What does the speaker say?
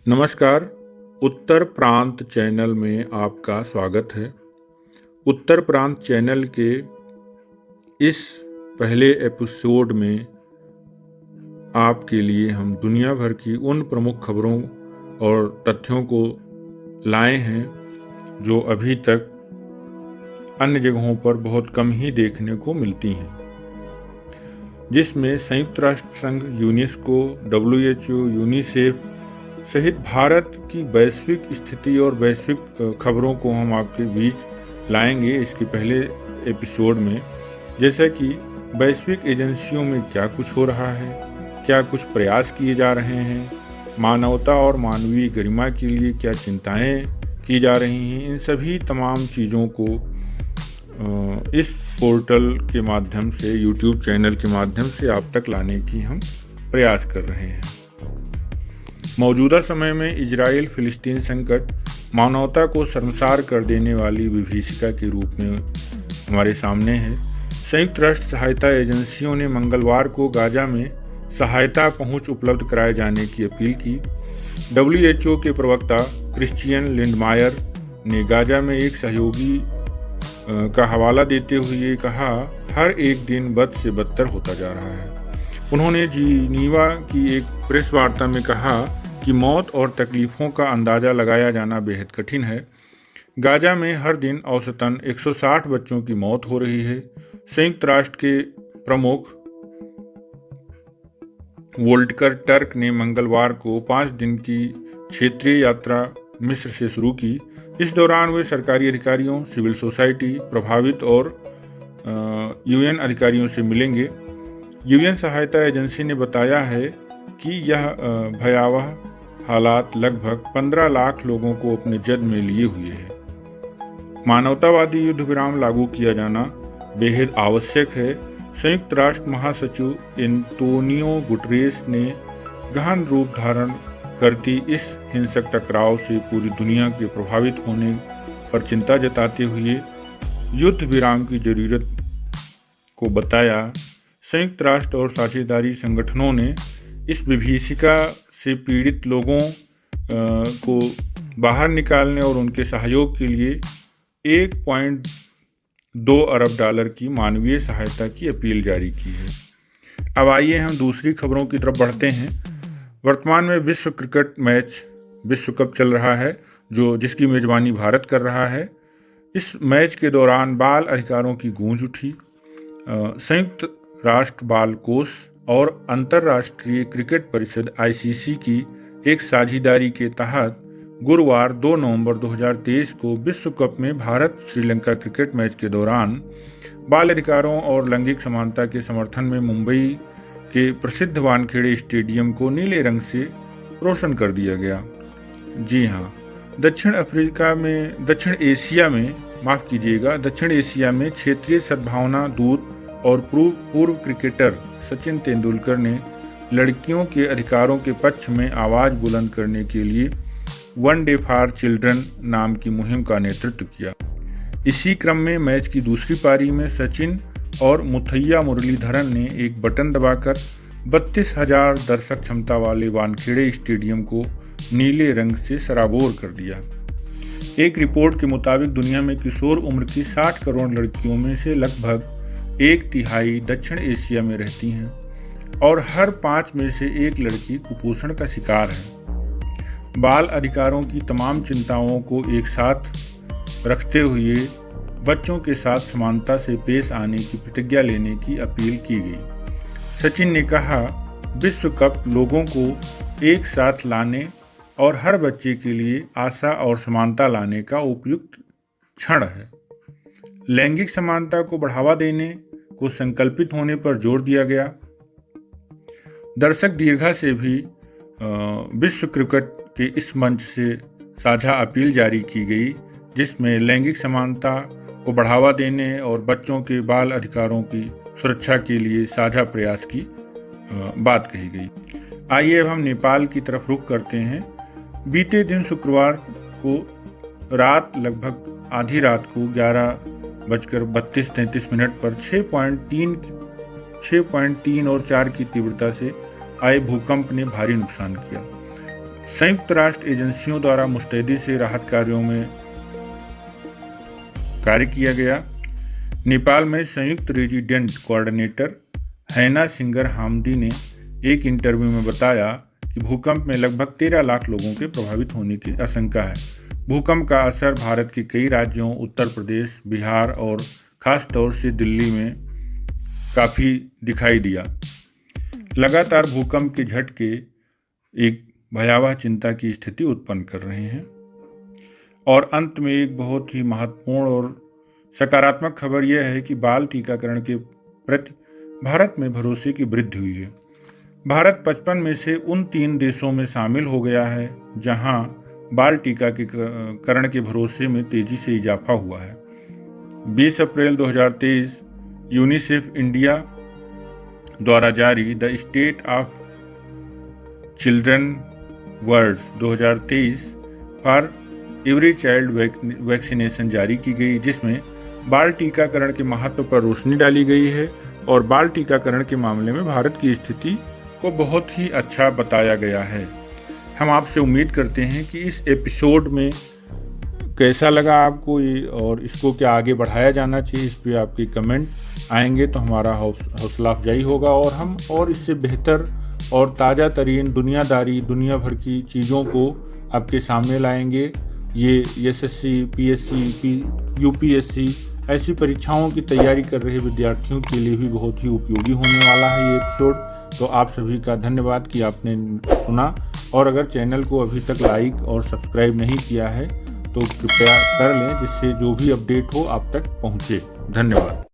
नमस्कार। उत्तर प्रांत चैनल में आपका स्वागत है। उत्तर प्रांत चैनल के इस पहले एपिसोड में आपके लिए हम दुनिया भर की उन प्रमुख खबरों और तथ्यों को लाए हैं जो अभी तक अन्य जगहों पर बहुत कम ही देखने को मिलती हैं, जिसमें संयुक्त राष्ट्र संघ, यूनेस्को, WHO, यूनिसेफ सहित भारत की वैश्विक स्थिति और वैश्विक खबरों को हम आपके बीच लाएंगे इसके पहले एपिसोड में। जैसा कि वैश्विक एजेंसियों में क्या कुछ हो रहा है, क्या कुछ प्रयास किए जा रहे हैं, मानवता और मानवीय गरिमा के लिए क्या चिंताएं की जा रही हैं, इन सभी तमाम चीज़ों को इस पोर्टल के माध्यम से, यूट्यूब चैनल के माध्यम से आप तक लाने की हम प्रयास कर रहे हैं। मौजूदा समय में इजराइल फिलिस्तीन संकट मानवता को शर्मसार कर देने वाली विभीषिका के रूप में हमारे सामने है। संयुक्त राष्ट्र सहायता एजेंसियों ने मंगलवार को गाजा में सहायता पहुंच उपलब्ध कराए जाने की अपील की। WHO के प्रवक्ता क्रिश्चियन लिंडमायर ने गाजा में एक सहयोगी का हवाला देते हुए कहा, हर एक दिन बद से बदतर होता जा रहा है। उन्होंने जिनीवा की एक प्रेस वार्ता में कहा कि मौत और तकलीफ़ों का अंदाज़ा लगाया जाना बेहद कठिन है। गाजा में हर दिन औसतन 160 बच्चों की मौत हो रही है। संयुक्त राष्ट्र के प्रमुख वोल्कर टर्क ने मंगलवार को 5 दिन की क्षेत्रीय यात्रा मिस्र से शुरू की। इस दौरान वे सरकारी अधिकारियों, सिविल सोसाइटी, प्रभावित और UN अधिकारियों से मिलेंगे। UN सहायता एजेंसी ने बताया है कि यह भयावह हालात लगभग 15 लाख लोगों को अपने जद में लिए हुए है। मानवतावादी युद्ध विराम लागू किया जाना बेहद आवश्यक है। संयुक्त राष्ट्र महासचिव एंटोनियो गुटरेस ने गहन रूप धारण करती इस हिंसक टकराव से पूरी दुनिया के प्रभावित होने पर चिंता जताते हुए युद्ध विराम की जरूरत को बताया। संयुक्त राष्ट्र और साझेदारी संगठनों ने इस विभीषिका से पीड़ित लोगों को बाहर निकालने और उनके सहयोग के लिए $1.2 अरब की मानवीय सहायता की अपील जारी की है। अब आइए हम दूसरी खबरों की तरफ बढ़ते हैं। वर्तमान में विश्व क्रिकेट मैच विश्व कप चल रहा है, जिसकी मेजबानी भारत कर रहा है। इस मैच के दौरान बाल अधिकारों की गूंज उठी। संयुक्त राष्ट्र बाल कोष और अंतर्राष्ट्रीय क्रिकेट परिषद ICC की एक साझेदारी के तहत गुरुवार 2 नवंबर 2023 को विश्व कप में भारत श्रीलंका क्रिकेट मैच के दौरान बाल अधिकारों और लैंगिक समानता के समर्थन में मुंबई के प्रसिद्ध वानखेड़े स्टेडियम को नीले रंग से रोशन कर दिया गया। जी हाँ, दक्षिण एशिया में क्षेत्रीय सद्भावना दूत और पूर्व क्रिकेटर सचिन तेंदुलकर ने लड़कियों के अधिकारों के पक्ष में आवाज़ बुलंद करने के लिए वन डे फॉर चिल्ड्रन नाम की मुहिम का नेतृत्व किया। इसी क्रम में मैच की दूसरी पारी में सचिन और मुथैया मुरलीधरन ने एक बटन दबाकर 32,000 दर्शक क्षमता वाले वानखेड़े स्टेडियम को नीले रंग से सराबोर कर दिया। एक रिपोर्ट के मुताबिक दुनिया में किशोर उम्र की 60 करोड़ लड़कियों में से लगभग 1/3 दक्षिण एशिया में रहती हैं और हर 5 में से 1 लड़की कुपोषण का शिकार है। बाल अधिकारों की तमाम चिंताओं को एक साथ रखते हुए बच्चों के साथ समानता से पेश आने की प्रतिज्ञा लेने की अपील की गई। सचिन ने कहा, विश्व कप लोगों को एक साथ लाने और हर बच्चे के लिए आशा और समानता लाने का उपयुक्त क्षण है। लैंगिक समानता को बढ़ावा देने को संकल्पित होने पर जोर दिया गया। दर्शक दीर्घा से भी विश्व क्रिकेट के इस मंच से साझा अपील जारी की गई, जिसमें लैंगिक समानता को बढ़ावा देने और बच्चों के बाल अधिकारों की सुरक्षा के लिए साझा प्रयास की बात कही गई। आइए अब हम नेपाल की तरफ रुख करते हैं। बीते दिन शुक्रवार को रात लगभग आधी रात को 11:32-33 पर 6.3 और 4 की तीव्रता से आए भूकंप ने भारी नुकसान किया। संयुक्त राष्ट्र एजेंसियों द्वारा मुस्तैदी से राहत कार्यों में कार्य किया गया। नेपाल में संयुक्त रेजिडेंट कोऑर्डिनेटर हैना सिंगर हामदी ने एक इंटरव्यू में बताया कि भूकंप में लगभग 13 लाख लोगों के प्रभावित होने की आशंका है। भूकंप का असर भारत के कई राज्यों, उत्तर प्रदेश, बिहार और खास तौर से दिल्ली में काफ़ी दिखाई दिया। लगातार भूकंप के झटके एक भयावह चिंता की स्थिति उत्पन्न कर रहे हैं। और अंत में एक बहुत ही महत्वपूर्ण और सकारात्मक खबर यह है कि बाल टीकाकरण के प्रति भारत में भरोसे की वृद्धि हुई है। भारत 55 में से उन 3 देशों में शामिल हो गया है जहां बाल टीकाकरण के भरोसे में तेजी से इजाफा हुआ है। 20 अप्रैल 2023 यूनिसेफ इंडिया द्वारा जारी the state of children world 2023 for every child vaccination जारी की गई, जिसमें बाल टीकाकरण के महत्व पर रोशनी डाली गई है और बाल टीकाकरण के मामले में भारत की स्थिति को बहुत ही अच्छा बताया गया है। हम आपसे उम्मीद करते हैं कि इस एपिसोड में कैसा लगा आपको ये और इसको क्या आगे बढ़ाया जाना चाहिए, इस पर आपके कमेंट आएंगे तो हमारा हौसला अफजाई होगा और हम और इससे बेहतर और ताज़ा तरीन दुनिया भर की चीज़ों को आपके सामने लाएंगे। ये SSC, PSC, UPSC ऐसी परीक्षाओं की तैयारी कर रहे विद्यार्थियों के लिए भी बहुत ही उपयोगी होने वाला है ये एपिसोड। तो आप सभी का धन्यवाद कि आपने सुना, और अगर चैनल को अभी तक लाइक और सब्सक्राइब नहीं किया है तो कृपया कर लें, जिससे जो भी अपडेट हो आप तक पहुँचे। धन्यवाद।